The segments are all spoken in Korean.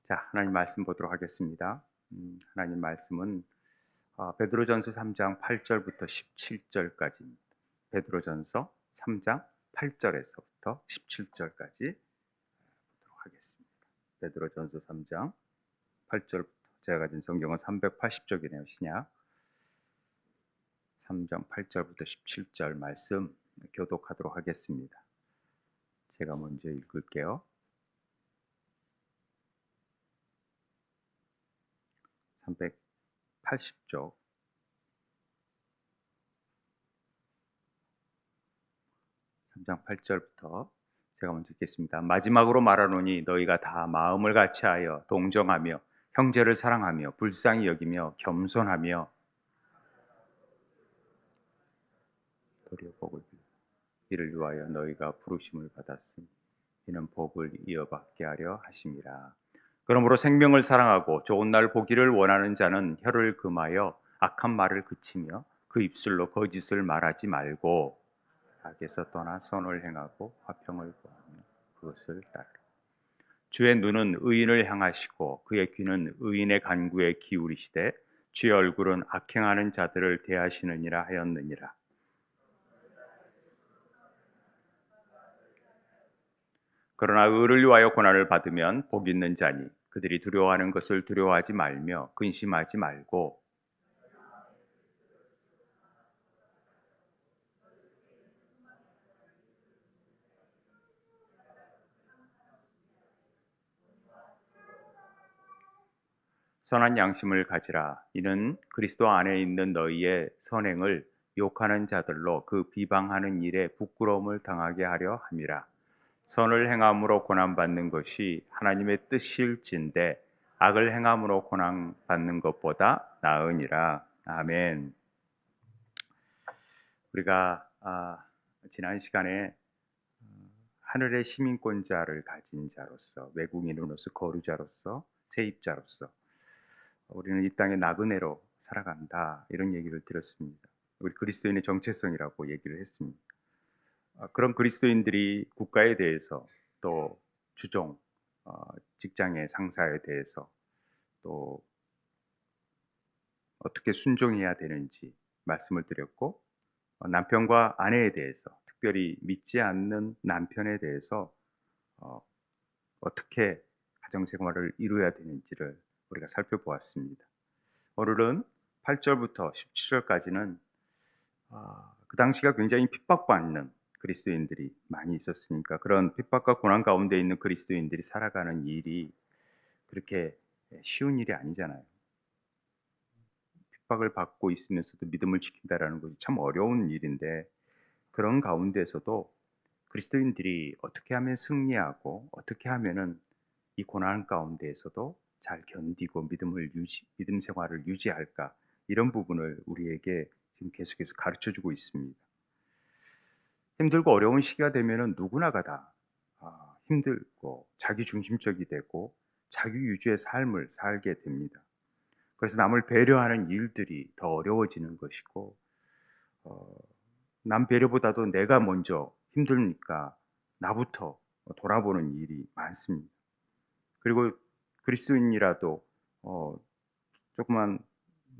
자, 하나님 말씀 보도록 하겠습니다. 하나님 말씀은 베드로전서 3장 8절부터 17절까지입니다. 베드로전서 3장 8절에서부터 17절까지 보도록 하겠습니다. 베드로전서 3장 8절부터 제가 가진 성경은 380쪽이네요. 신약 3장 8절부터 17절 말씀 교독하도록 하겠습니다. 제가 먼저 읽을게요. 380쪽 3장 8절부터 제가 먼저 읽겠습니다. 마지막으로 말하노니 너희가 다 마음을 같이하여 동정하며 형제를 사랑하며 불쌍히 여기며 겸손하며 도리어 복을 빌라. 이를 위하여 너희가 부르심을 받았으니 이는 복을 이어받게 하려 하심이라. 그러므로 생명을 사랑하고 좋은 날 보기를 원하는 자는 혀를 금하여 악한 말을 그치며 그 입술로 거짓을 말하지 말고 악에서 떠나 선을 행하고 화평을 구하며 그것을 따르라. 주의 눈은 의인을 향하시고 그의 귀는 의인의 간구에 기울이시되 주의 얼굴은 악행하는 자들을 대하시느니라 하였느니라. 그러나 의를 위하여 고난을 받으면 복 있는 자니 그들이 두려워하는 것을 두려워하지 말며 근심하지 말고 선한 양심을 가지라. 이는 그리스도 안에 있는 너희의 선행을 욕하는 자들로 그 비방하는 일에 부끄러움을 당하게 하려 함이라. 선을 행함으로 고난받는 것이 하나님의 뜻일진데 악을 행함으로 고난받는 것보다 나으니라. 아멘. 우리가 지난 시간에 하늘의 시민권자를 가진 자로서, 외국인으로서, 거류자로서, 세입자로서 우리는 이 땅의 나그네로 살아간다, 이런 얘기를 드렸습니다. 우리 그리스도인의 정체성이라고 얘기를 했습니다. 그런 그리스도인들이 국가에 대해서, 또 주종, 직장의 상사에 대해서, 또 어떻게 순종해야 되는지 말씀을 드렸고, 남편과 아내에 대해서, 특별히 믿지 않는 남편에 대해서 어떻게 가정생활을 이루어야 되는지를 우리가 살펴보았습니다. 오늘은 8절부터 17절까지는 그 당시가 굉장히 핍박받는 그리스도인들이 많이 있었으니까 그런 핍박과 고난 가운데 있는 그리스도인들이 살아가는 일이 그렇게 쉬운 일이 아니잖아요. 핍박을 받고 있으면서도 믿음을 지킨다라는 것이 참 어려운 일인데, 그런 가운데서도 그리스도인들이 어떻게 하면 승리하고 어떻게 하면은 이 고난 가운데에서도 잘 견디고 믿음 생활을 유지할까, 이런 부분을 우리에게 지금 계속해서 가르쳐주고 있습니다. 힘들고 어려운 시기가 되면은 누구나가 다 힘들고 자기중심적이 되고 자기 위주의 삶을 살게 됩니다. 그래서 남을 배려하는 일들이 더 어려워지는 것이고, 남 배려보다도 내가 먼저 힘드니까 나부터 돌아보는 일이 많습니다. 그리고 그리스도인이라도 조그만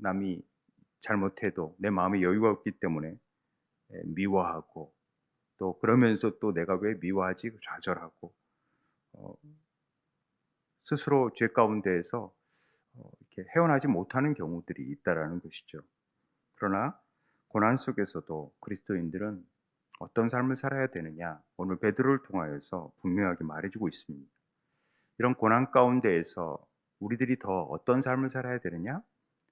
남이 잘못해도 내 마음에 여유가 없기 때문에 미워하고, 또 그러면서 또 내가 왜 미워하지 좌절하고, 스스로 죄 가운데에서 이렇게 헤어나지 못하는 경우들이 있다라는 것이죠. 그러나 고난 속에서도 그리스도인들은 어떤 삶을 살아야 되느냐, 오늘 베드로를 통하여서 분명하게 말해주고 있습니다. 이런 고난 가운데에서 우리들이 더 어떤 삶을 살아야 되느냐?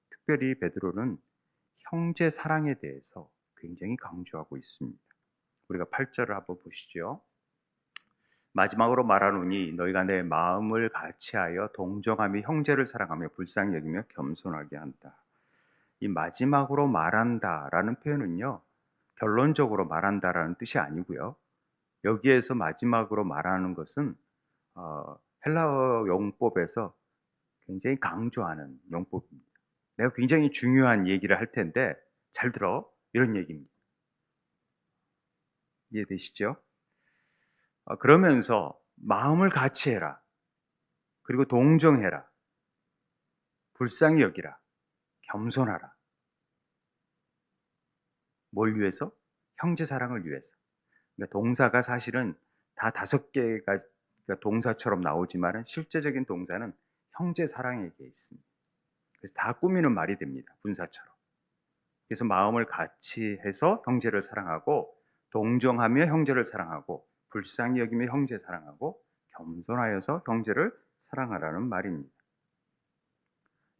특별히 베드로는 형제 사랑에 대해서 굉장히 강조하고 있습니다. 우리가 8절을 한번 보시죠. 마지막으로 말하노니 너희가 내 마음을 같이하여 동정하며 형제를 사랑하며 불쌍히 여기며 겸손하게 한다. 이 마지막으로 말한다라는 표현은요, 결론적으로 말한다라는 뜻이 아니고요. 여기에서 마지막으로 말하는 것은 헬라어 용법에서 굉장히 강조하는 용법입니다. 내가 굉장히 중요한 얘기를 할 텐데 잘 들어, 이런 얘기입니다. 이해되시죠? 그러면서 마음을 같이 해라. 그리고 동정해라. 불쌍히 여기라. 겸손하라. 뭘 위해서? 형제 사랑을 위해서. 그러니까 동사가 사실은 다 5개가 그러니까 동사처럼 나오지만 실제적인 동사는 형제 사랑에 있습니다. 그래서 다 꾸미는 말이 됩니다. 분사처럼. 그래서 마음을 같이 해서 형제를 사랑하고, 동정하며 형제를 사랑하고, 불쌍히 여기며 형제 사랑하고, 겸손하여서 형제를 사랑하라는 말입니다.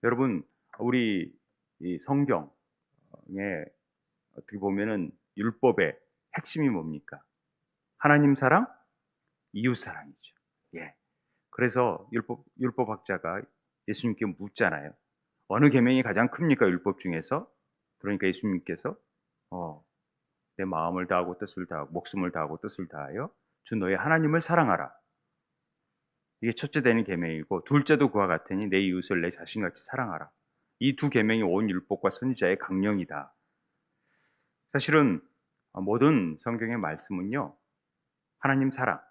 여러분, 우리 이 성경에 어떻게 보면은 율법의 핵심이 뭡니까? 하나님 사랑, 이웃 사랑이죠. 예. 그래서 율법학자가 예수님께 묻잖아요. 어느 계명이 가장 큽니까? 율법 중에서. 그러니까 예수님께서 내 마음을 다하고 뜻을 다하고 목숨을 다하고 뜻을 다하여 주 너의 하나님을 사랑하라. 이게 첫째 되는 계명이고, 둘째도 그와 같으니 내 이웃을 내 자신같이 사랑하라. 이 두 계명이 온 율법과 선지자의 강령이다. 사실은 모든 성경의 말씀은요, 하나님 사랑,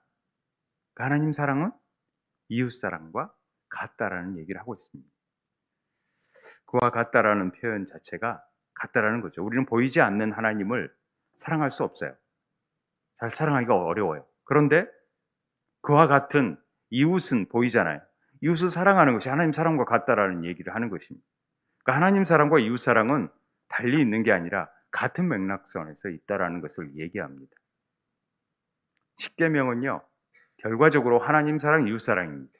그 하나님 사랑은 이웃 사랑과 같다라는 얘기를 하고 있습니다. 그와 같다라는 표현 자체가 같다라는 거죠. 우리는 보이지 않는 하나님을 사랑할 수 없어요. 잘 사랑하기가 어려워요. 그런데 그와 같은 이웃은 보이잖아요. 이웃을 사랑하는 것이 하나님 사랑과 같다라는 얘기를 하는 것입니다. 그러니까 하나님 사랑과 이웃 사랑은 달리 있는 게 아니라 같은 맥락선에서 있다라는 것을 얘기합니다. 십계명은요, 결과적으로 하나님 사랑, 이웃 사랑입니다.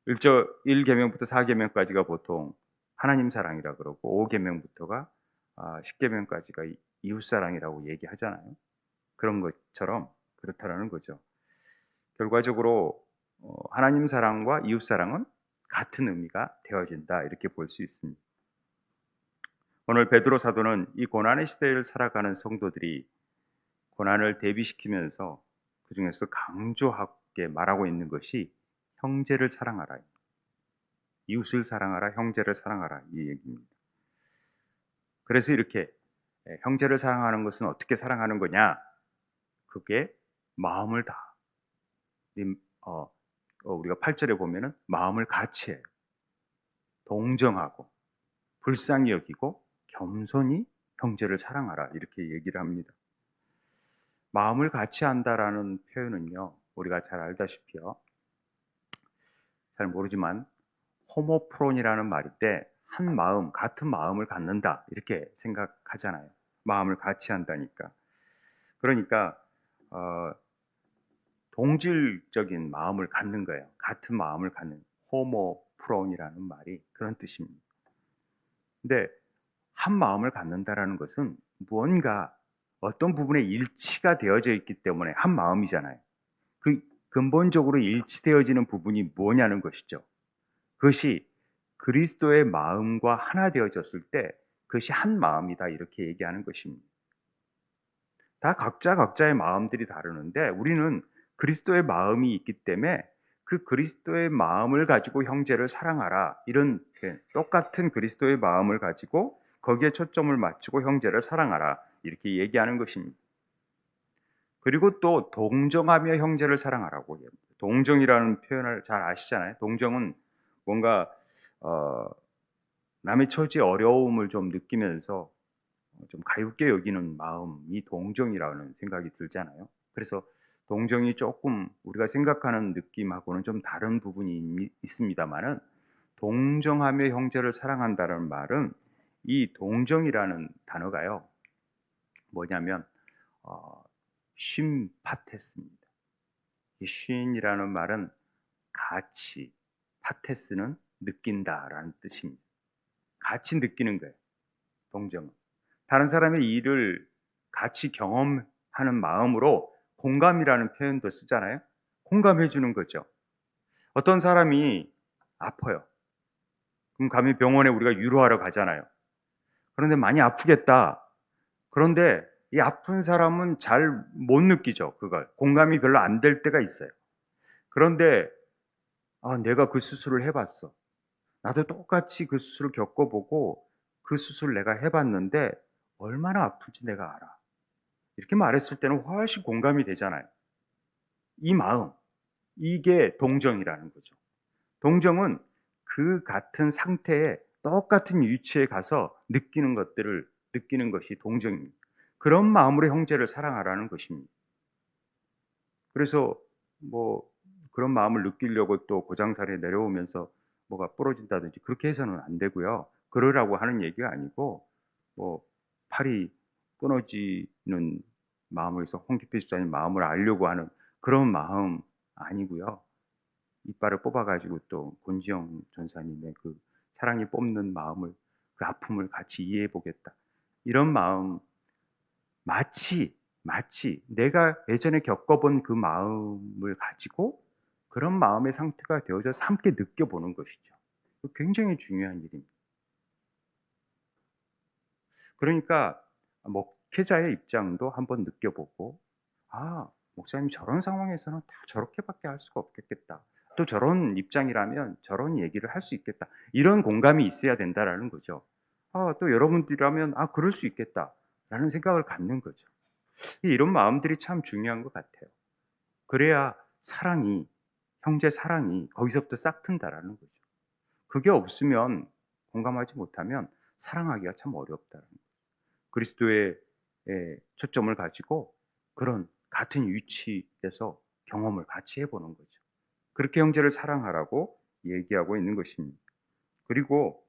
1계명부터 4계명까지가 보통 하나님 사랑이라 그러고, 5계명부터가 10계명까지가 이웃 사랑이라고 얘기하잖아요. 그런 것처럼 그렇다라는 거죠. 결과적으로 하나님 사랑과 이웃 사랑은 같은 의미가 되어진다, 이렇게 볼 수 있습니다. 오늘 베드로 사도는 이 고난의 시대를 살아가는 성도들이 고난을 대비시키면서 그 중에서 강조하게 말하고 있는 것이 형제를 사랑하라, 이웃을 사랑하라, 형제를 사랑하라, 이 얘기입니다. 그래서 이렇게 형제를 사랑하는 것은 어떻게 사랑하는 거냐? 그게 마음을 다. 우리가 8절에 보면은 마음을 같이 해요. 동정하고 불쌍히 여기고 겸손히 형제를 사랑하라, 이렇게 얘기를 합니다. 마음을 같이 한다라는 표현은요, 우리가 잘 알다시피요, 잘 모르지만 호모프론이라는 말인데, 한 마음, 같은 마음을 갖는다, 이렇게 생각하잖아요. 마음을 같이 한다니까. 그러니까 동질적인 마음을 갖는 거예요. 같은 마음을 갖는, 호모프론이라는 말이 그런 뜻입니다. 근데 한 마음을 갖는다라는 것은 무언가 어떤 부분에 일치가 되어져 있기 때문에 한 마음이잖아요. 그 근본적으로 일치되어지는 부분이 뭐냐는 것이죠. 그것이 그리스도의 마음과 하나 되어졌을 때 그것이 한 마음이다, 이렇게 얘기하는 것입니다. 다 각자의 마음들이 다르는데 우리는 그리스도의 마음이 있기 때문에 그 그리스도의 마음을 가지고 형제를 사랑하라, 이런 똑같은 그리스도의 마음을 가지고 거기에 초점을 맞추고 형제를 사랑하라, 이렇게 얘기하는 것입니다. 그리고 또 동정하며 형제를 사랑하라고 얘기합니다. 동정이라는 표현을 잘 아시잖아요. 동정은 뭔가 남의 처지의 어려움을 좀 느끼면서 좀 가볍게 여기는 마음이 동정이라는 생각이 들잖아요. 그래서 동정이 조금 우리가 생각하는 느낌하고는 좀 다른 부분이 있습니다만은, 동정하며 형제를 사랑한다는 말은 이 동정이라는 단어가요, 뭐냐면 쉼파테스입니다. 이 쉼이라는 말은 같이, 파테스는 느낀다라는 뜻입니다. 같이 느끼는 거예요, 동정은. 다른 사람의 일을 같이 경험하는 마음으로 공감이라는 표현도 쓰잖아요. 공감해 주는 거죠. 어떤 사람이 아파요. 그럼 가면 병원에 우리가 위로하러 가잖아요. 그런데 많이 아프겠다. 그런데 이 아픈 사람은 잘 못 느끼죠, 그걸. 공감이 별로 안 될 때가 있어요. 그런데 내가 그 수술을 해봤어. 나도 똑같이 그 수술을 겪어보고 그 수술을 내가 해봤는데 얼마나 아픈지 내가 알아. 이렇게 말했을 때는 훨씬 공감이 되잖아요. 이 마음, 이게 동정이라는 거죠. 동정은 그 같은 상태에 똑같은 위치에 가서 느끼는 것이 동정입니다. 그런 마음으로 형제를 사랑하라는 것입니다. 그래서 뭐 그런 마음을 느끼려고 또 고장산에 내려오면서 뭐가 부러진다든지 그렇게 해서는 안 되고요. 그러라고 하는 얘기가 아니고 뭐 팔이 끊어지는 마음을 해서 홍기표 집사님 마음을 알려고 하는 그런 마음 아니고요. 이빨을 뽑아 가지고 또 권지영 전사님의 그 사랑이 뽑는 마음을, 그 아픔을 같이 이해해 보겠다. 이런 마음, 마치 내가 예전에 겪어본 그 마음을 가지고 그런 마음의 상태가 되어져서 함께 느껴보는 것이죠. 굉장히 중요한 일입니다. 그러니까 목회자의 입장도 한번 느껴보고, 아, 목사님 저런 상황에서는 다 저렇게밖에 할 수가 없겠다. 또 저런 입장이라면 저런 얘기를 할 수 있겠다. 이런 공감이 있어야 된다라는 거죠. 또 여러분들이라면 그럴 수 있겠다라는 생각을 갖는 거죠. 이런 마음들이 참 중요한 것 같아요. 그래야 형제 사랑이 거기서부터 싹 튼다라는 거죠. 그게 없으면, 공감하지 못하면 사랑하기가 참 어렵다는 거죠. 그리스도의 초점을 가지고 그런 같은 위치에서 경험을 같이 해보는 거죠. 그렇게 형제를 사랑하라고 얘기하고 있는 것입니다. 그리고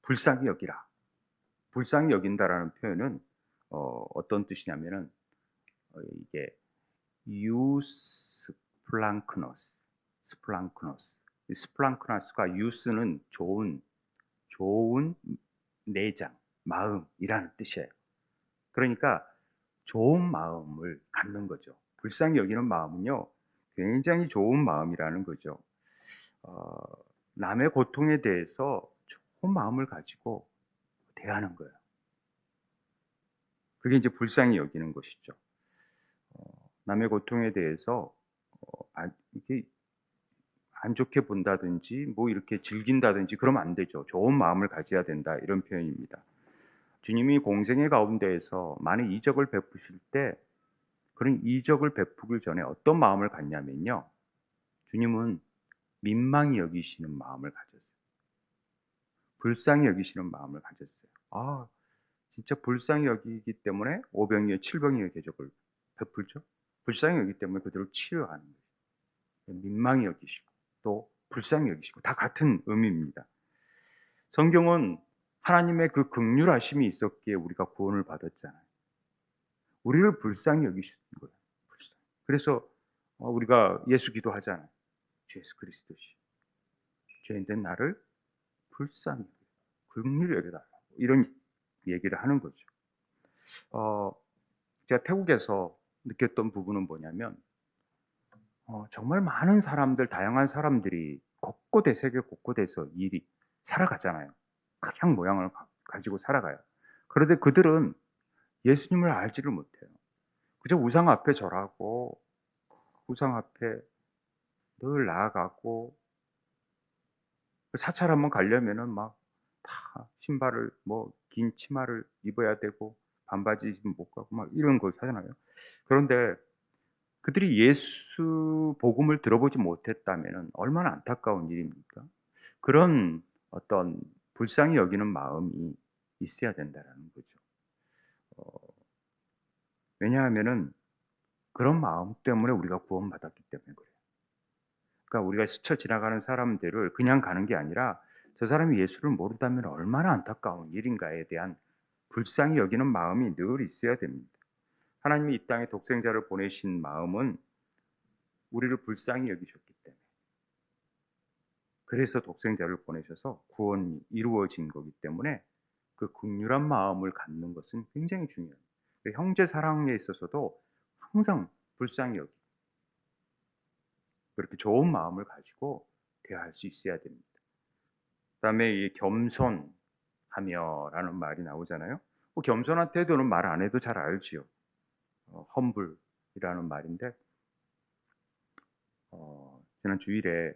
불쌍히 여기라. 불쌍히 여긴다라는 표현은 어떤 뜻이냐면은 이게 유스플랑크너스, 스플랑크너스가 유스는 좋은 내장, 마음이라는 뜻이에요. 그러니까 좋은 마음을 갖는 거죠. 불쌍히 여기는 마음은요, 굉장히 좋은 마음이라는 거죠. 어, 남의 고통에 대해서 좋은 마음을 가지고 대하는 거예요. 그게 이제 불쌍히 여기는 것이죠. 남의 고통에 대해서 이렇게 안 좋게 본다든지 뭐 이렇게 즐긴다든지 그러면 안 되죠. 좋은 마음을 가져야 된다 이런 표현입니다. 주님이 공생의 가운데에서 많은 이적을 베푸실 때 그런 이적을 베푸기 전에 어떤 마음을 갖냐면요. 주님은 민망히 여기시는 마음을 가졌어요. 불쌍히 여기시는 마음을 가졌어요. 진짜 불쌍히 여기기 때문에 오병이어 칠병이어 대접을 베풀죠. 불쌍히 여기기 때문에 그들을 치료하는 거예요. 민망히 여기시고 또 불쌍히 여기시고 다 같은 의미입니다. 성경은 하나님의 그 긍휼하심이 있었기에 우리가 구원을 받았잖아요. 우리를 불쌍히 여기시는 거예요. 그래서 우리가 예수 기도하잖아요. 주 예수 그리스도시 죄인된 나를 불쌍히 긍휼히 여겨달라고 이런 얘기를 하는 거죠. 제가 태국에서 느꼈던 부분은 뭐냐면 정말 많은 사람들, 다양한 사람들이 세계 곳곳에서 일이 살아가잖아요. 각양 모양을 가지고 살아가요. 그런데 그들은 예수님을 알지를 못해요. 그저 우상 앞에 절하고 우상 앞에 늘 나아가고 사찰 한번 가려면은 막 다 신발을 긴 치마를 입어야 되고 반바지 입으면 못 가고 막 이런 걸 하잖아요. 그런데 그들이 예수 복음을 들어보지 못했다면은 얼마나 안타까운 일입니까? 그런 어떤 불쌍히 여기는 마음이 있어야 된다라는 거죠. 어, 왜냐하면은 그런 마음 때문에 우리가 구원받았기 때문에 그래요. 그러니까 우리가 스쳐 지나가는 사람들을 그냥 가는 게 아니라 저 사람이 예수를 모른다면 얼마나 안타까운 일인가에 대한 불쌍히 여기는 마음이 늘 있어야 됩니다. 하나님이 이 땅에 독생자를 보내신 마음은 우리를 불쌍히 여기셨기 때문에 그래서 독생자를 보내셔서 구원이 이루어진 거기 때문에 그 긍휼한 마음을 갖는 것은 굉장히 중요해요. 형제 사랑에 있어서도 항상 불쌍히 여기고 그렇게 좋은 마음을 가지고 대할 수 있어야 됩니다. 그다음에 이 겸손하며라는 말이 나오잖아요. 겸손한 태도는 말 안 해도 잘 알지요. 험불이라는 말인데 지난 주일에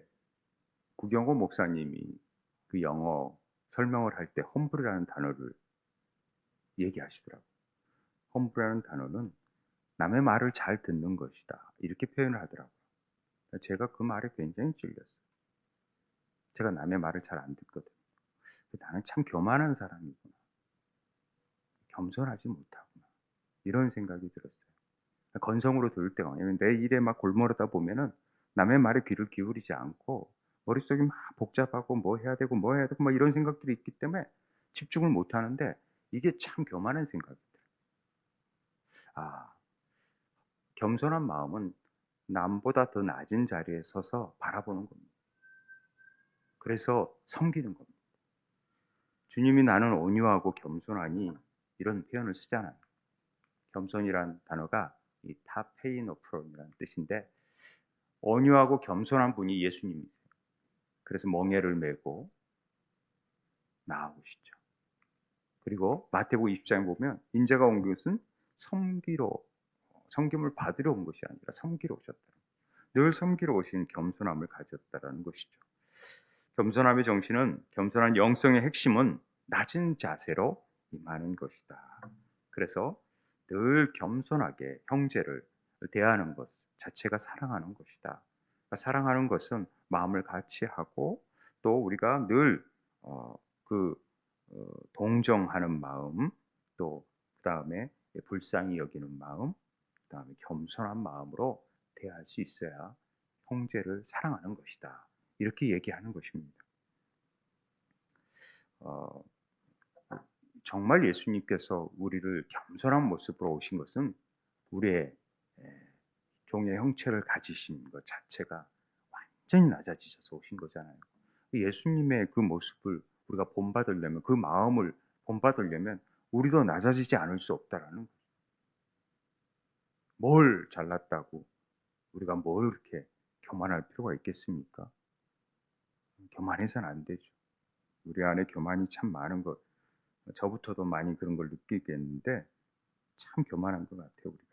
구경호 목사님이 그 영어 설명을 할 때 험불이라는 단어를 얘기하시더라고요. 험불이라는 단어는 남의 말을 잘 듣는 것이다. 이렇게 표현을 하더라고요. 제가 그 말에 굉장히 찔렸어요. 제가 남의 말을 잘 안 듣거든요. 나는 참 교만한 사람이구나. 겸손하지 못하구나. 이런 생각이 들었어요. 건성으로 들을 때가 아니에요. 내 일에 막 골몰하다 보면은 남의 말에 귀를 기울이지 않고 머릿속이 막 복잡하고 뭐 해야 되고 뭐 해야 되고 막 이런 생각들이 있기 때문에 집중을 못 하는데 이게 참 교만한 생각이더라고요. 아, 겸손한 마음은 남보다 더 낮은 자리에 서서 바라보는 겁니다. 그래서 섬기는 겁니다. 주님이 나는 온유하고 겸손하니 이런 표현을 쓰잖아요. 겸손이란 단어가 이 타페이노프론이라는 뜻인데 온유하고 겸손한 분이 예수님이세요. 그래서 멍에를 메고 나아오시죠. 그리고 마태복음 20장에 보면 인자가 온 것은 섬기러 섬김을 받으러 온 것이 아니라 섬기러 오셨다. 늘 섬기러 오신 겸손함을 가졌다라는 것이죠. 겸손함의 정신은 겸손한 영성의 핵심은 낮은 자세로 임하는 것이다. 그래서 늘 겸손하게 형제를 대하는 것 자체가 사랑하는 것이다. 사랑하는 것은 마음을 같이 하고 또 우리가 늘 그 동정하는 마음, 또 그다음에 불쌍히 여기는 마음, 그다음에 겸손한 마음으로 대할 수 있어야 형제를 사랑하는 것이다. 이렇게 얘기하는 것입니다. 어, 정말 예수님께서 우리를 겸손한 모습으로 오신 것은 우리의 종의 형체를 가지신 것 자체가 완전히 낮아지셔서 오신 거잖아요. 예수님의 그 모습을 우리가 본받으려면, 그 마음을 본받으려면 우리도 낮아지지 않을 수 없다라는 거예요. 뭘 잘났다고 우리가 뭘 이렇게 교만할 필요가 있겠습니까? 교만해서는 안 되죠. 우리 안에 교만이 참 많은 것, 저부터도 많이 그런 걸 느끼겠는데 참 교만한 것 같아요, 우리가.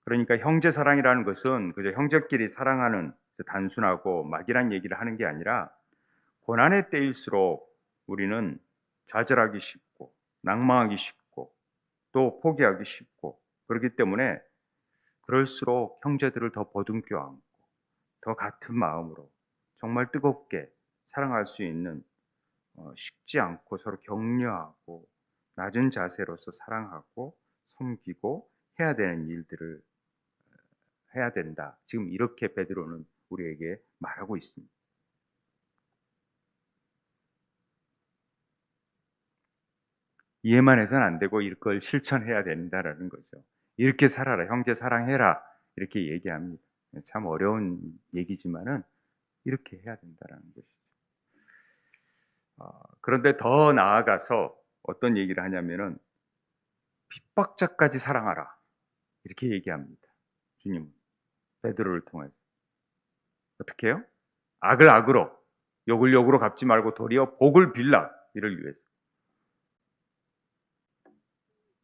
그러니까 형제 사랑이라는 것은 그저 형제끼리 사랑하는 단순하고 막연한 얘기를 하는 게 아니라 고난의 때일수록 우리는 좌절하기 쉽고 낭망하기 쉽고 또 포기하기 쉽고 그렇기 때문에 그럴수록 형제들을 더 보듬겨 안고 더 같은 마음으로 정말 뜨겁게 사랑할 수 있는 식지 않고 서로 격려하고 낮은 자세로서 사랑하고 섬기고 해야 되는 일들을 해야 된다. 지금 이렇게 베드로는 우리에게 말하고 있습니다. 이해만 해서는 안 되고 이걸 실천해야 된다라는 거죠. 이렇게 살아라, 형제 사랑해라 이렇게 얘기합니다. 참 어려운 얘기지만은 이렇게 해야 된다라는 것이죠. 그런데 더 나아가서 어떤 얘기를 하냐면은 핍박자까지 사랑하라 이렇게 얘기합니다. 주님 베드로를 통해서 어떻게 해요? 악을 악으로 욕을 욕으로 갚지 말고 도리어 복을 빌라 이를 위해서.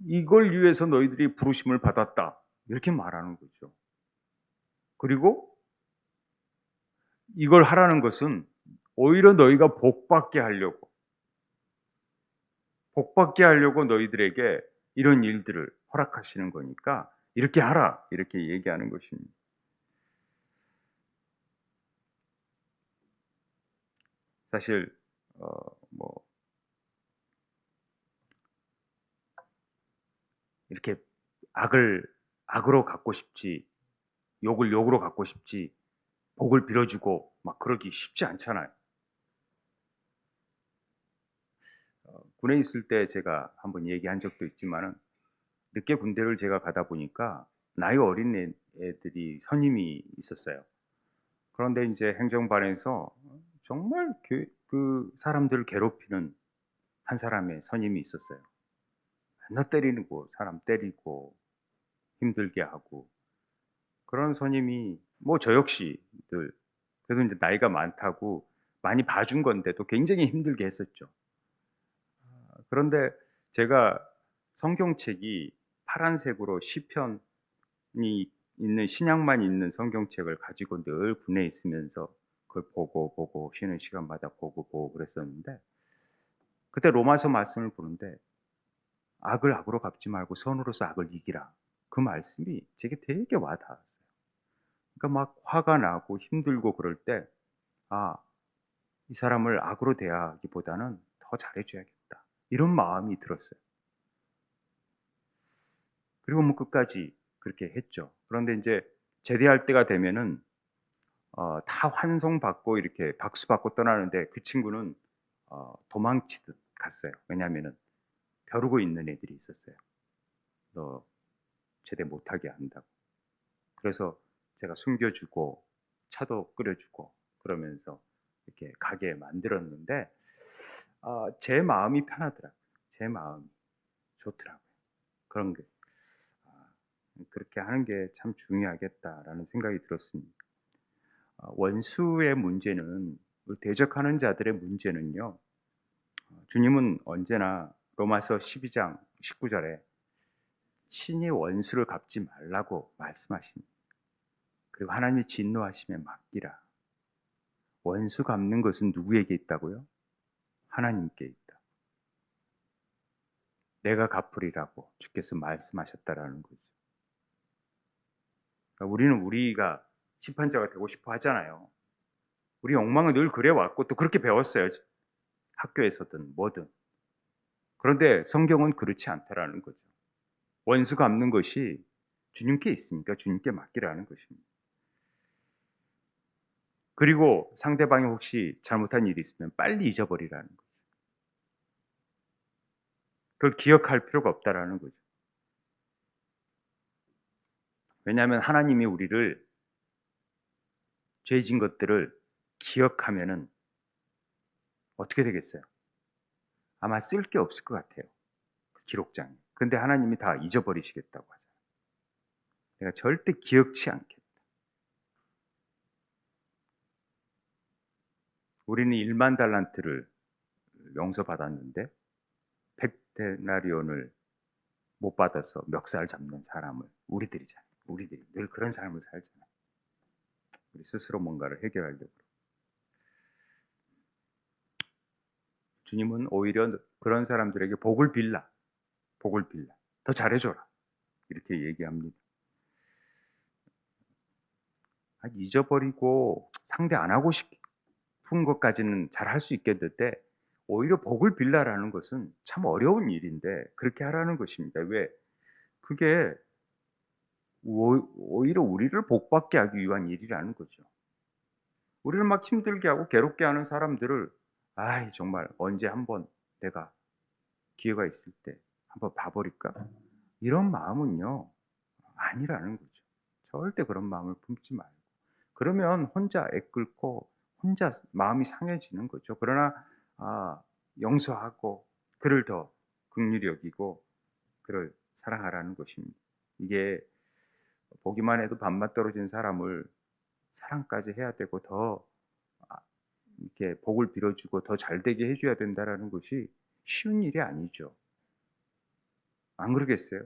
이걸 위해서 너희들이 부르심을 받았다. 이렇게 말하는 거죠. 그리고 이걸 하라는 것은 오히려 너희가 복받게 하려고 너희들에게 이런 일들을 허락하시는 거니까 이렇게 하라. 이렇게 얘기하는 것입니다. 사실 뭐 이렇게 악을 악으로 갚고 싶지, 욕을 욕으로 갚고 싶지, 복을 빌어주고 막 그러기 쉽지 않잖아요. 군에 있을 때 제가 한번 얘기한 적도 있지만은 늦게 군대를 제가 가다 보니까 나이 어린 애들이 선임이 있었어요. 그런데 이제 행정반에서 정말 그 사람들을 괴롭히는 한 사람의 선임이 있었어요. 맨날 때리는 거, 사람 때리고 힘들게 하고 그런 선임이 뭐 저 역시 늘 그래도 이제 나이가 많다고 많이 봐준 건데도 굉장히 힘들게 했었죠. 그런데 제가 성경책이 파란색으로 시편이 있는 신약만 있는 성경책을 가지고 늘 군에 있으면서 그걸 보고 쉬는 시간마다 보고 그랬었는데 그때 로마서 말씀을 보는데 악을 악으로 갚지 말고 선으로서 악을 이기라. 그 말씀이 제게 되게 와닿았어요. 그러니까 막 화가 나고 힘들고 그럴 때, 아, 이 사람을 악으로 대하기보다는 더 잘해줘야겠다. 이런 마음이 들었어요. 그리고 뭐 끝까지 그렇게 했죠. 그런데 이제 제대할 때가 되면은 다 환송받고 이렇게 박수 받고 떠나는데 그 친구는 도망치듯 갔어요. 왜냐하면은 벼르고 있는 애들이 있었어요. 너 제대 못하게 한다고. 그래서 제가 숨겨주고 차도 끓여주고 그러면서 이렇게 가게 만들었는데 제 마음이 편하더라고요. 제 마음이 좋더라고요. 그런 게 아, 그렇게 하는 게 참 중요하겠다라는 생각이 들었습니다. 원수의 문제는 대적하는 자들의 문제는요. 주님은 언제나 로마서 12장 19절에 친히 원수를 갚지 말라고 말씀하십니다. 그리고 하나님이 진노하심에 맡기라. 원수 갚는 것은 누구에게 있다고요? 하나님께 있다. 내가 갚으리라고 주께서 말씀하셨다라는 거죠. 그러니까 우리는 우리가 심판자가 되고 싶어 하잖아요. 우리 욕망은 늘 그래왔고 또 그렇게 배웠어요. 학교에서든 뭐든. 그런데 성경은 그렇지 않다라는 거죠. 원수 갚는 것이 주님께 있으니까 주님께 맡기라는 것입니다. 그리고 상대방이 혹시 잘못한 일이 있으면 빨리 잊어버리라는 거죠. 그걸 기억할 필요가 없다라는 거죠. 왜냐하면 하나님이 우리를 죄진 것들을 기억하면은 어떻게 되겠어요? 아마 쓸 게 없을 것 같아요. 그 기록장에. 근데 하나님이 다 잊어버리시겠다고 하잖아요. 내가 절대 기억치 않겠다. 우리는 1만 달란트를 용서받았는데 100데나리온을 못 받아서 멱살 잡는 사람을 우리들이잖아요. 우리들이 늘 그런 삶을 살잖아요. 우리 스스로 뭔가를 해결하려고. 주님은 오히려 그런 사람들에게 복을 빌라. 복을 빌라. 더 잘해줘라. 이렇게 얘기합니다. 잊어버리고 상대 안 하고 싶은 것까지는 잘 할 수 있겠는데 오히려 복을 빌라라는 것은 참 어려운 일인데 그렇게 하라는 것입니다. 왜? 그게 오히려 우리를 복받게 하기 위한 일이라는 거죠. 우리를 막 힘들게 하고 괴롭게 하는 사람들을 정말 언제 한번 내가 기회가 있을 때 한번 봐버릴까? 이런 마음은요 아니라는 거죠. 절대 그런 마음을 품지 말고 그러면 혼자 애끓고 혼자 마음이 상해지는 거죠. 그러나 용서하고 그를 더 긍휼히 여기고 그를 사랑하라는 것입니다. 이게 보기만 해도 반만 떨어진 사람을 사랑까지 해야 되고 더 이렇게 복을 빌어주고 더 잘되게 해줘야 된다라는 것이 쉬운 일이 아니죠. 안 그러겠어요?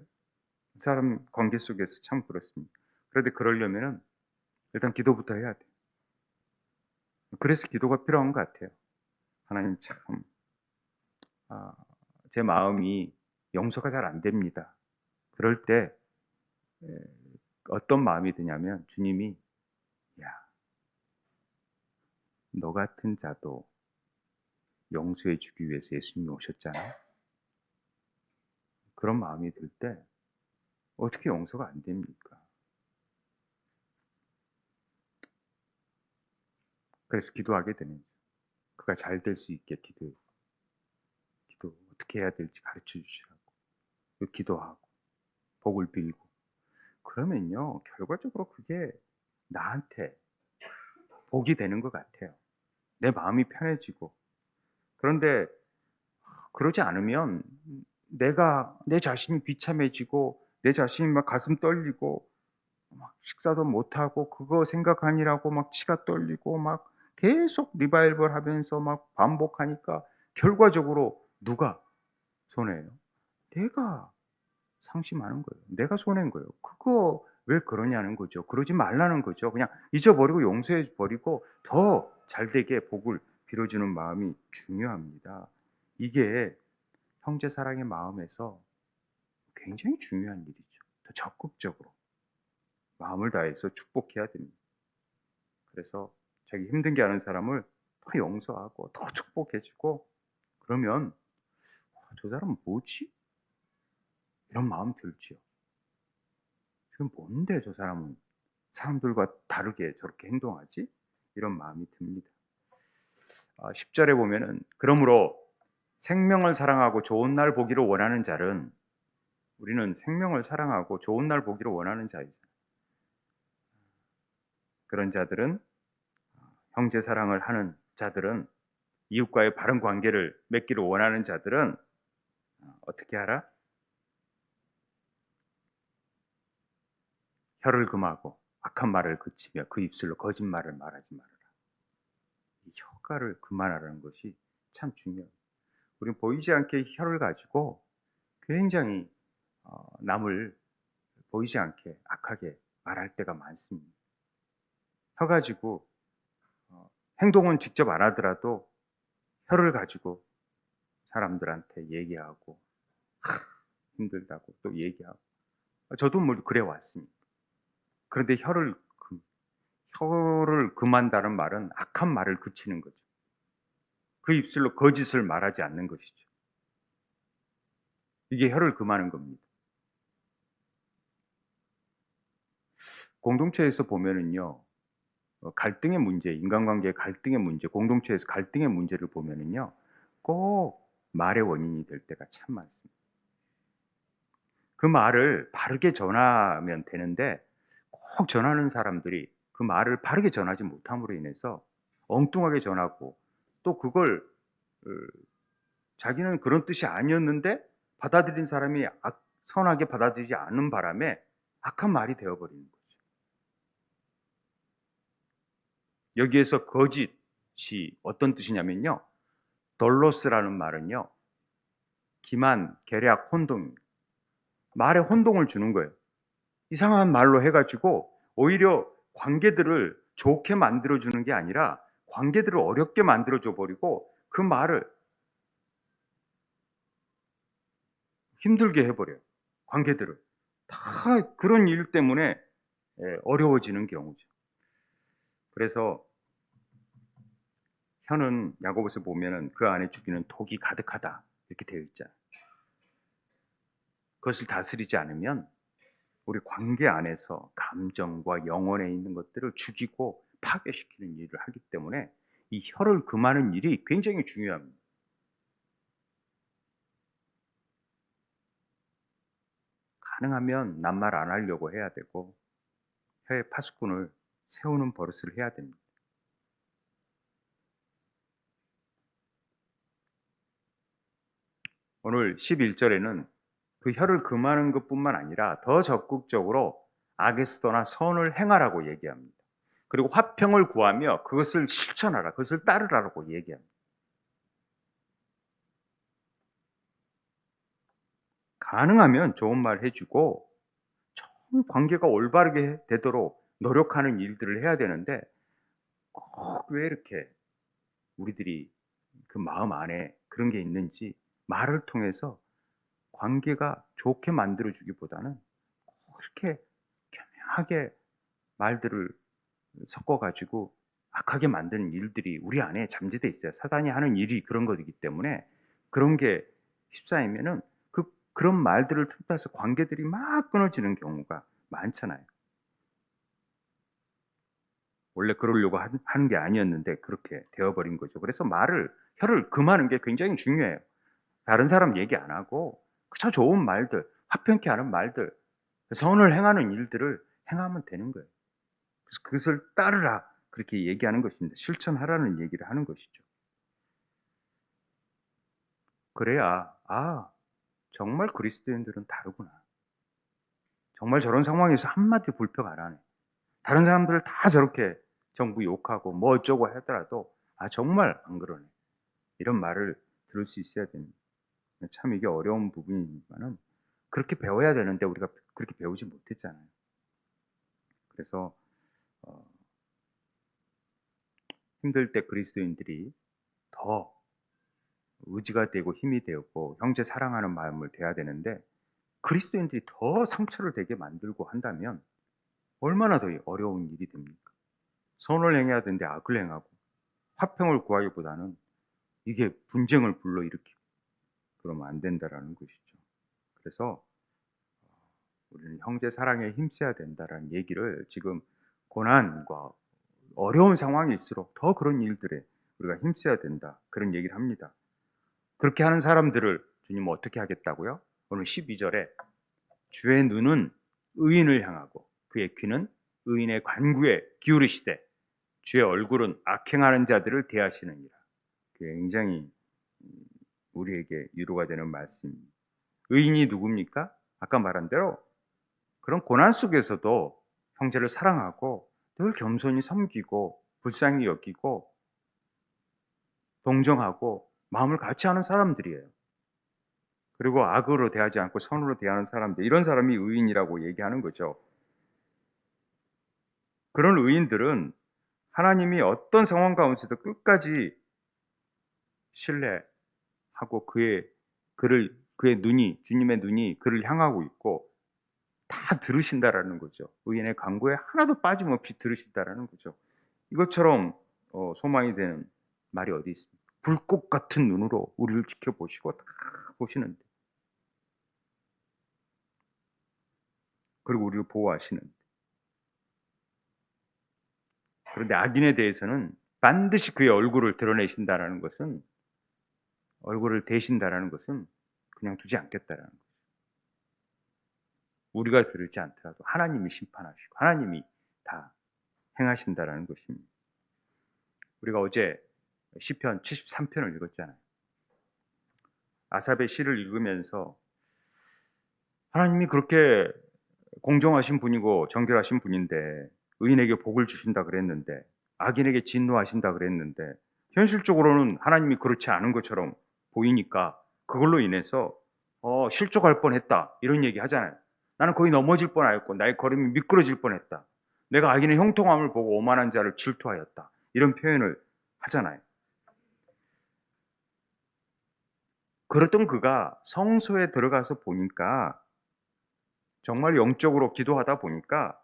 사람 관계 속에서 참 그렇습니다. 그런데 그러려면은 일단 기도부터 해야 돼요. 그래서 기도가 필요한 것 같아요. 하나님 참, 제 마음이 용서가 잘 안 됩니다. 그럴 때 어떤 마음이 드냐면 주님이 야, 너 같은 자도 용서해 주기 위해서 예수님이 오셨잖아. 그런 마음이 들 때 어떻게 용서가 안 됩니까? 그래서 기도하게 되는 거죠. 그가 잘 될 수 있게 기도 어떻게 해야 될지 가르쳐 주시라고. 기도하고 복을 빌고 그러면요 결과적으로 그게 나한테 복이 되는 것 같아요. 내 마음이 편해지고 그런데 그러지 않으면 내가 내 자신이 비참해지고 내 자신이 막 가슴 떨리고 막 식사도 못하고 그거 생각하느라고 막 치가 떨리고 막 계속 리바이벌 하면서 막 반복하니까 결과적으로 누가 손해예요? 내가 상심하는 거예요. 내가 손해인 거예요. 그거 왜 그러냐는 거죠. 그러지 말라는 거죠. 그냥 잊어버리고 용서해 버리고 더 잘되게 복을 빌어주는 마음이 중요합니다. 이게 형제 사랑의 마음에서 굉장히 중요한 일이죠. 더 적극적으로 마음을 다해서 축복해야 됩니다. 그래서 자기 힘든 게 하는 사람을 더 용서하고 더 축복해주고 그러면 저 사람은 뭐지? 이런 마음 들지요. 지금 뭔데 저 사람은 사람들과 다르게 저렇게 행동하지? 이런 마음이 듭니다. 10절에 보면은 그러므로 생명을 사랑하고 좋은 날 보기를 원하는 자는 우리는 생명을 사랑하고 좋은 날 보기를 원하는 자이죠. 그런 자들은 형제 사랑을 하는 자들은 이웃과의 바른 관계를 맺기를 원하는 자들은 어떻게 하라? 혀를 금하고 악한 말을 그치며 그 입술로 거짓말을 말하지 말아라. 이 혀가를 그만하라는 것이 참 중요해요. 우리는 보이지 않게 혀를 가지고 굉장히 남을 보이지 않게 악하게 말할 때가 많습니다. 혀 가지고 행동은 직접 안 하더라도 혀를 가지고 사람들한테 얘기하고 힘들다고 또 얘기하고 저도 뭐 그래 왔습니다. 그런데 혀를 금한다는 말은 악한 말을 그치는 거죠. 그 입술로 거짓을 말하지 않는 것이죠. 이게 혀를 금하는 겁니다. 공동체에서 보면은요, 갈등의 문제, 인간관계의 갈등의 문제, 공동체에서 갈등의 문제를 보면은요, 꼭 말의 원인이 될 때가 참 많습니다. 그 말을 바르게 전하면 되는데 꼭 전하는 사람들이 그 말을 바르게 전하지 못함으로 인해서 엉뚱하게 전하고 또 그걸 자기는 그런 뜻이 아니었는데 받아들인 사람이 선하게 받아들이지 않는 바람에 악한 말이 되어버리는 거죠. 여기에서 거짓이 어떤 뜻이냐면요. 돌로스라는 말은요. 기만, 계략, 혼동, 말에 혼동을 주는 거예요. 이상한 말로 해가지고 오히려 관계들을 좋게 만들어주는 게 아니라 관계들을 어렵게 만들어줘 버리고 그 말을 힘들게 해버려요. 관계들을. 다 그런 일 때문에 어려워지는 경우죠. 그래서 혀는 야고보서 보면은 그 안에 죽이는 독이 가득하다 이렇게 되어 있잖아요. 그것을 다스리지 않으면 우리 관계 안에서 감정과 영혼에 있는 것들을 죽이고 파괴시키는 일을 하기 때문에 이 혀를 금하는 일이 굉장히 중요합니다. 가능하면 낱말 안 하려고 해야 되고 혀의 파수꾼을 세우는 버릇을 해야 됩니다. 오늘 11절에는 그 혀를 금하는 것뿐만 아니라 더 적극적으로 아게스도나 선을 행하라고 얘기합니다. 그리고 화평을 구하며 그것을 실천하라, 그것을 따르라고 얘기합니다. 가능하면 좋은 말 해주고 좀 관계가 올바르게 되도록 노력하는 일들을 해야 되는데 꼭 왜 이렇게 우리들이 그 마음 안에 그런 게 있는지 말을 통해서 관계가 좋게 만들어주기보다는 꼭 이렇게 교묘하게 말들을 섞어가지고 악하게 만드는 일들이 우리 안에 잠재되어 있어요. 사단이 하는 일이 그런 거기 때문에 그런 게 휩싸이면은 그런 말들을 틈타서 관계들이 막 끊어지는 경우가 많잖아요. 원래 그러려고 하는 게 아니었는데 그렇게 되어버린 거죠. 그래서 혀를 금하는 게 굉장히 중요해요. 다른 사람 얘기 안 하고 그저 좋은 말들, 화평케 하는 말들, 선을 행하는 일들을 행하면 되는 거예요. 그래서 그것을 따르라 그렇게 얘기하는 것입니다. 실천하라는 얘기를 하는 것이죠. 그래야 정말 그리스도인들은 다르구나. 정말 저런 상황에서 한마디 불평 안 하네. 다른 사람들을 다 저렇게 정부 욕하고 뭐 어쩌고 하더라도 정말 안 그러네. 이런 말을 들을 수 있어야 됩니다. 참 이게 어려운 부분이지만은 그렇게 배워야 되는데 우리가 그렇게 배우지 못했잖아요. 그래서 힘들 때 그리스도인들이 더 의지가 되고 힘이 되었고 형제 사랑하는 마음을 돼야 되는데 그리스도인들이 더 상처를 되게 만들고 한다면 얼마나 더 어려운 일이 됩니까? 선을 행해야 되는데 악을 행하고 화평을 구하기보다는 이게 분쟁을 불러일으키고 그러면 안 된다라는 것이죠. 그래서 우리는 형제 사랑에 힘써야 된다라는 얘기를 지금 고난과 어려운 상황일수록 더 그런 일들에 우리가 힘써야 된다. 그런 얘기를 합니다. 그렇게 하는 사람들을 주님은 어떻게 하겠다고요? 오늘 12절에 주의 눈은 의인을 향하고 그의 귀는 의인의 간구에 기울이시되 주의 얼굴은 악행하는 자들을 대하시느니라. 굉장히 우리에게 위로가 되는 말씀입니다. 의인이 누굽니까? 아까 말한 대로 그런 고난 속에서도 형제를 사랑하고 늘 겸손히 섬기고 불쌍히 여기고 동정하고 마음을 같이 하는 사람들이에요. 그리고 악으로 대하지 않고 선으로 대하는 사람들, 이런 사람이 의인이라고 얘기하는 거죠. 그런 의인들은 하나님이 어떤 상황 가운데서도 끝까지 신뢰하고 그의 눈이, 주님의 눈이 그를 향하고 있고 다 들으신다라는 거죠. 의인의 간구에 하나도 빠짐없이 들으신다라는 거죠. 이것처럼 소망이 되는 말이 어디 있습니까? 불꽃 같은 눈으로 우리를 지켜보시고 다 보시는데, 그리고 우리를 보호하시는데, 그런데 악인에 대해서는 반드시 그의 얼굴을 드러내신다라는 것은, 얼굴을 대신다라는 것은 그냥 두지 않겠다라는 거죠. 우리가 들을지 않더라도 하나님이 심판하시고 하나님이 다 행하신다라는 것입니다. 우리가 어제 시편 73편을 읽었잖아요. 아삽의 시를 읽으면서 하나님이 그렇게 공정하신 분이고 정결하신 분인데 의인에게 복을 주신다 그랬는데 악인에게 진노하신다 그랬는데 현실적으로는 하나님이 그렇지 않은 것처럼 보이니까 그걸로 인해서 실족할 뻔했다 이런 얘기 하잖아요. 나는 거의 넘어질 뻔하였고 나의 걸음이 미끄러질 뻔했다. 내가 악인의 형통함을 보고 오만한 자를 질투하였다. 이런 표현을 하잖아요. 그랬던 그가 성소에 들어가서 보니까 정말 영적으로 기도하다 보니까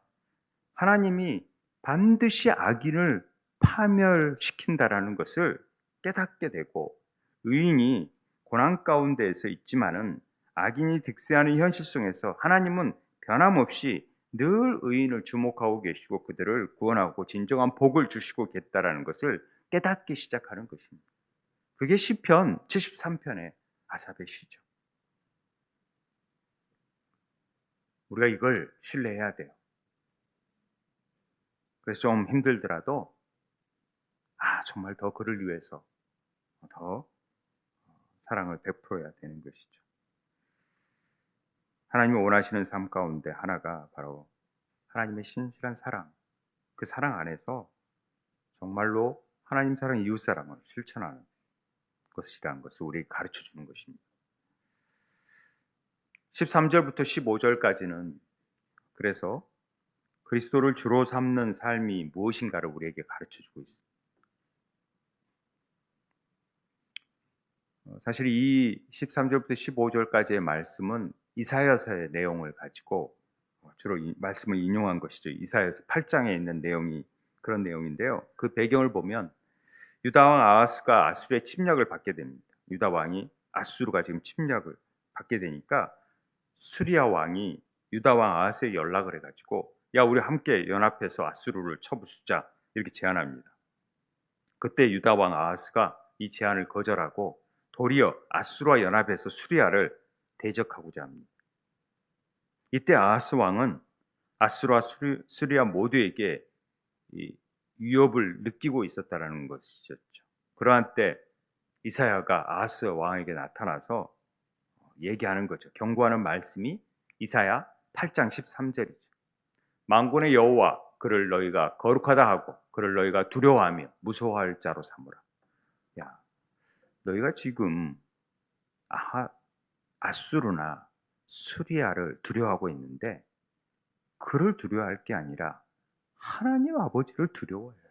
하나님이 반드시 악인을 파멸시킨다라는 것을 깨닫게 되고 의인이 고난 가운데에서 있지만은 악인이 득세하는 현실 속에서 하나님은 변함없이 늘 의인을 주목하고 계시고 그들을 구원하고 진정한 복을 주시고 계시다라는 것을 깨닫기 시작하는 것입니다. 그게 시편 73편의 아삽의 시죠. 우리가 이걸 신뢰해야 돼요. 그래서 좀 힘들더라도 정말 더 그를 위해서 더 사랑을 베풀어야 되는 것이죠. 하나님이 원하시는 삶 가운데 하나가 바로 하나님의 신실한 사랑, 그 사랑 안에서 정말로 하나님 사랑, 이웃 사랑을 실천하는 것이라는 것을 우리에게 가르쳐 주는 것입니다. 13절부터 15절까지는 그래서 그리스도를 주로 삼는 삶이 무엇인가를 우리에게 가르쳐 주고 있습니다. 사실 이 13절부터 15절까지의 말씀은 이사야서의 내용을 가지고 주로 이 말씀을 인용한 것이죠. 이사야서 8장에 있는 내용이 그런 내용인데요. 그 배경을 보면 유다 왕 아하스가 아수르의 침략을 받게 됩니다. 유다 왕이 아수르가 지금 침략을 받게 되니까 수리아 왕이 유다 왕 아하스에 연락을 해가지고 야 우리 함께 연합해서 아수르를 쳐부수자 이렇게 제안합니다. 그때 유다 왕 아하스가 이 제안을 거절하고 도리어 아수르와 연합해서 수리아를 대적하고자 합니다. 이때 아하스 왕은 아수르와 수리아 모두에게 이 위협을 느끼고 있었다라는 것이었죠. 그러한 때 이사야가 아하스 왕에게 나타나서 얘기하는 거죠. 경고하는 말씀이 이사야 8장 13절이죠. 만군의 여호와 그를 너희가 거룩하다 하고 그를 너희가 두려워하며 무서워할 자로 삼으라. 야, 너희가 지금 아수르나 수리아를 두려워하고 있는데 그를 두려워할 게 아니라 하나님 아버지를 두려워해라.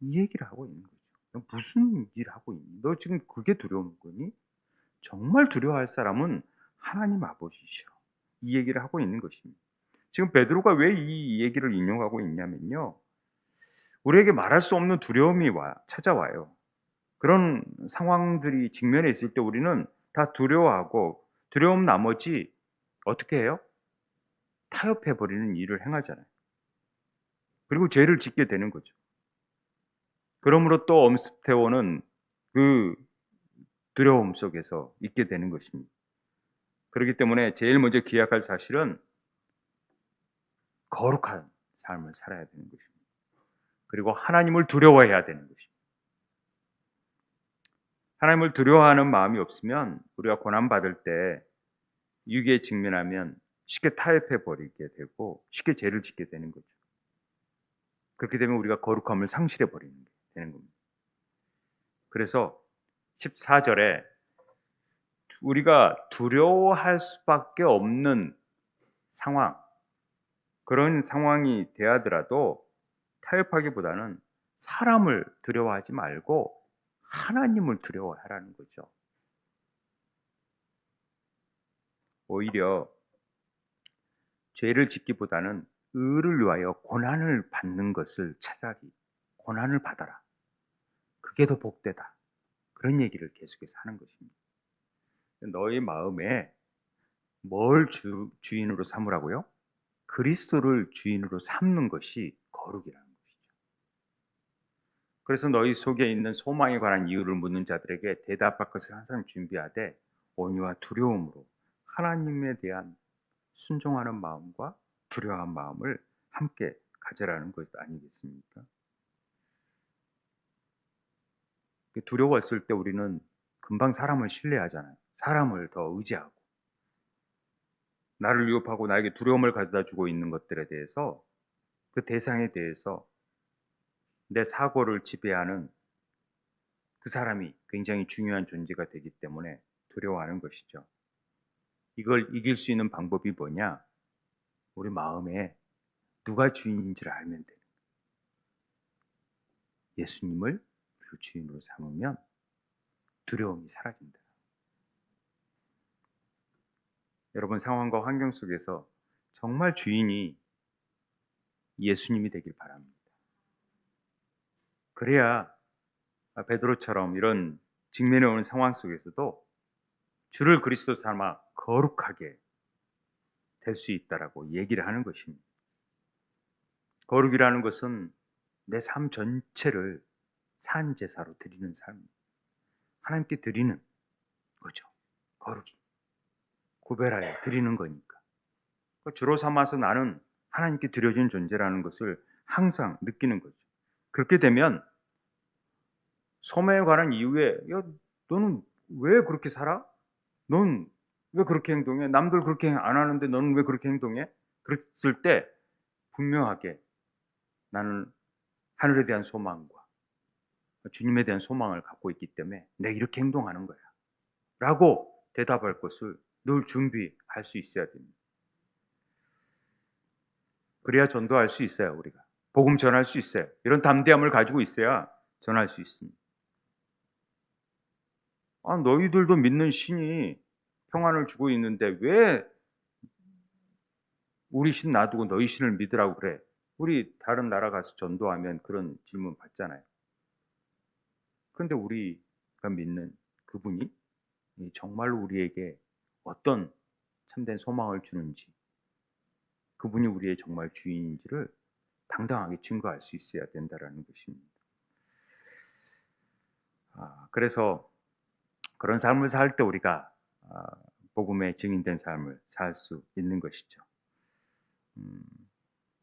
이 얘기를 하고 있는 거죠. 너 무슨 일 하고 있니? 너 지금 그게 두려운 거니? 정말 두려워할 사람은 하나님 아버지셔. 이 얘기를 하고 있는 것입니다. 지금 베드로가 왜 이 얘기를 인용하고 있냐면요. 우리에게 말할 수 없는 두려움이 찾아와요. 그런 상황들이 직면해 있을 때 우리는 다 두려워하고 두려움 나머지 어떻게 해요? 타협해 버리는 일을 행하잖아요. 그리고 죄를 짓게 되는 거죠. 그러므로 또 엄습해오는 그 두려움 속에서 있게 되는 것입니다. 그렇기 때문에 제일 먼저 기약할 사실은 거룩한 삶을 살아야 되는 것입니다. 그리고 하나님을 두려워해야 되는 것입니다. 하나님을 두려워하는 마음이 없으면 우리가 고난받을 때 위기에 직면하면 쉽게 타협해 버리게 되고 쉽게 죄를 짓게 되는 거죠. 그렇게 되면 우리가 거룩함을 상실해 버리는 게 되는 겁니다. 그래서 14절에 우리가 두려워할 수밖에 없는 상황, 그런 상황이 대하더라도 타협하기보다는 사람을 두려워하지 말고 하나님을 두려워하라는 거죠. 오히려 죄를 짓기보다는 의를 위하여 고난을 받는 것을 차라리 고난을 받아라. 그게 더 복되다. 그런 얘기를 계속해서 하는 것입니다. 너의 마음에 뭘 주인으로 삼으라고요? 그리스도를 주인으로 삼는 것이 거룩이라는 것이죠. 그래서 너희 속에 있는 소망에 관한 이유를 묻는 자들에게 대답할 것을 항상 준비하되 온유와 두려움으로 하나님에 대한 순종하는 마음과 두려워한 마음을 함께 가져라는 것 아니겠습니까? 두려웠을 때 우리는 금방 사람을 신뢰하잖아요. 사람을 더 의지하고 나를 위협하고 나에게 두려움을 가져다 주고 있는 것들에 대해서 그 대상에 대해서 내 사고를 지배하는 그 사람이 굉장히 중요한 존재가 되기 때문에 두려워하는 것이죠. 이걸 이길 수 있는 방법이 뭐냐? 우리 마음에 누가 주인인지를 알면 돼요. 예수님을 그 주인으로 삼으면 두려움이 사라진다. 여러분 상황과 환경 속에서 정말 주인이 예수님이 되길 바랍니다. 그래야 베드로처럼 이런 직면에 오는 상황 속에서도 주를 그리스도 삼아 거룩하게 될 수 있다라고 얘기를 하는 것입니다. 거룩이라는 것은 내 삶 전체를 산 제사로 드리는 삶입니다. 하나님께 드리는 거죠. 거룩이 구별하여 드리는 거니까. 주로 삼아서 나는 하나님께 드려진 존재라는 것을 항상 느끼는 거죠. 그렇게 되면 소매에 관한 이유에 야, 너는 왜 그렇게 살아? 넌 왜 그렇게 행동해? 남들 그렇게 안 하는데 너는 왜 그렇게 행동해? 그랬을 때 분명하게 나는 하늘에 대한 소망과 주님에 대한 소망을 갖고 있기 때문에 내가 이렇게 행동하는 거야 라고 대답할 것을 늘 준비할 수 있어야 됩니다. 그래야 전도할 수 있어요. 우리가 복음 전할 수 있어요. 이런 담대함을 가지고 있어야 전할 수 있습니다. 너희들도 믿는 신이 평안을 주고 있는데 왜 우리 신 놔두고 너희 신을 믿으라고 그래? 우리 다른 나라 가서 전도하면 그런 질문 받잖아요. 그런데 우리가 믿는 그분이 정말로 우리에게 어떤 참된 소망을 주는지, 그분이 우리의 정말 주인인지를 당당하게 증거할 수 있어야 된다는 것입니다. 그래서 그런 삶을 살 때 우리가 복음의 증인된 삶을 살 수 있는 것이죠.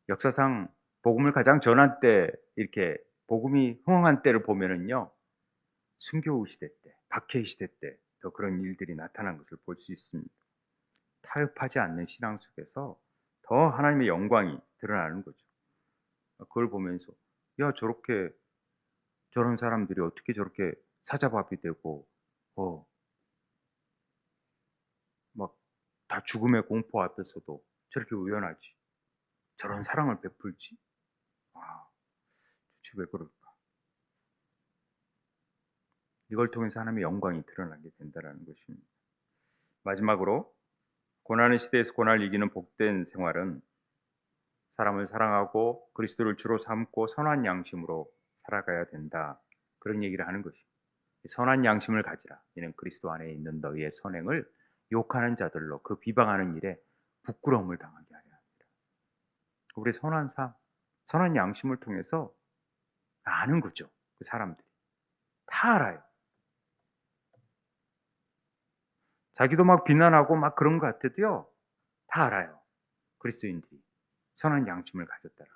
역사상 복음을 가장 전한 때, 이렇게 복음이 흥황한 때를 보면은요, 순교 시대 때, 박해 시대 때 더 그런 일들이 나타난 것을 볼 수 있습니다. 타협하지 않는 신앙 속에서 더 하나님의 영광이 드러나는 거죠. 그걸 보면서 저렇게 저런 사람들이 어떻게 저렇게 사자밥이 되고 막 다 죽음의 공포 앞에서도 저렇게 우연하지, 저런 사랑을 베풀지, 도대체 왜 그럴까? 이걸 통해서 하나님의 영광이 드러나게 된다는 것입니다. 마지막으로 고난의 시대에서 고난을 이기는 복된 생활은 사람을 사랑하고 그리스도를 주로 삼고 선한 양심으로 살아가야 된다. 그런 얘기를 하는 것입니다. 선한 양심을 가지라. 이는 그리스도 안에 있는 너희의 선행을 욕하는 자들로 그 비방하는 일에 부끄러움을 당하게 하려 합니다. 우리 선한 삶, 선한 양심을 통해서 아는 거죠. 그 사람들이 다 알아요. 자기도 막 비난하고 막 그런 것 같아도요, 다 알아요. 그리스도인들이 선한 양심을 가졌다라.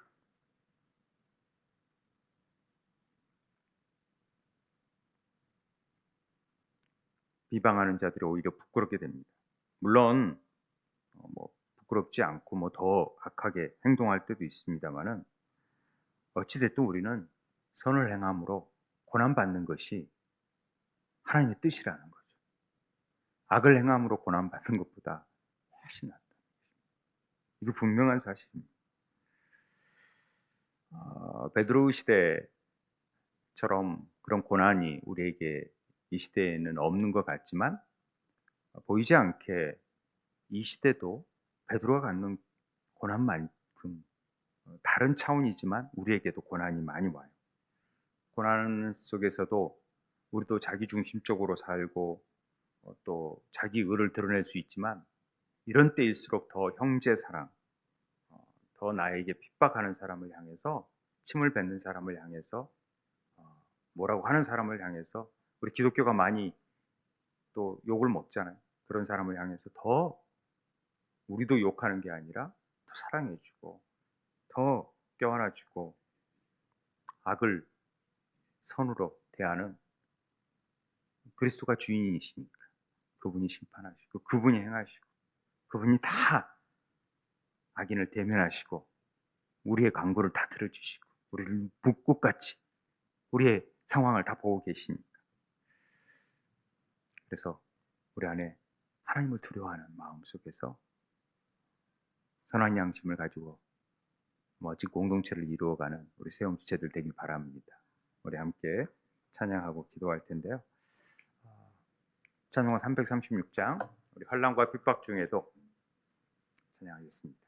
비방하는 자들이 오히려 부끄럽게 됩니다. 물론 뭐 부끄럽지 않고 뭐 더 악하게 행동할 때도 있습니다만은 어찌됐든 우리는 선을 행함으로 고난받는 것이 하나님의 뜻이라는 거죠. 악을 행함으로 고난받는 것보다 훨씬 낫다. 이게 분명한 사실입니다. 베드로 시대처럼 그런 고난이 우리에게 이 시대에는 없는 것 같지만 보이지 않게 이 시대도 베드로가 갖는 고난만큼 다른 차원이지만 우리에게도 고난이 많이 와요. 고난 속에서도 우리도 자기중심적으로 살고 또 자기 의를 드러낼 수 있지만 이런 때일수록 더 형제 사랑, 더 나에게 핍박하는 사람을 향해서 침을 뱉는 사람을 향해서 뭐라고 하는 사람을 향해서 우리 기독교가 많이 또 욕을 먹잖아요. 그런 사람을 향해서 더 우리도 욕하는 게 아니라 더 사랑해주고 더 껴안아주고 악을 선으로 대하는 그리스도가 주인이시니까 그분이 심판하시고 그분이 행하시고 그분이 다 악인을 대면하시고 우리의 간구를 다 들어주시고 우리를 북꽃같이 우리의 상황을 다 보고 계시니까 그래서 우리 안에 하나님을 두려워하는 마음 속에서 선한 양심을 가지고 멋진 공동체를 이루어가는 우리 세움 지체들 되길 바랍니다. 우리 함께 찬양하고 기도할 텐데요. 찬송가 336장 우리 환난과 핍박 중에도 찬양하겠습니다.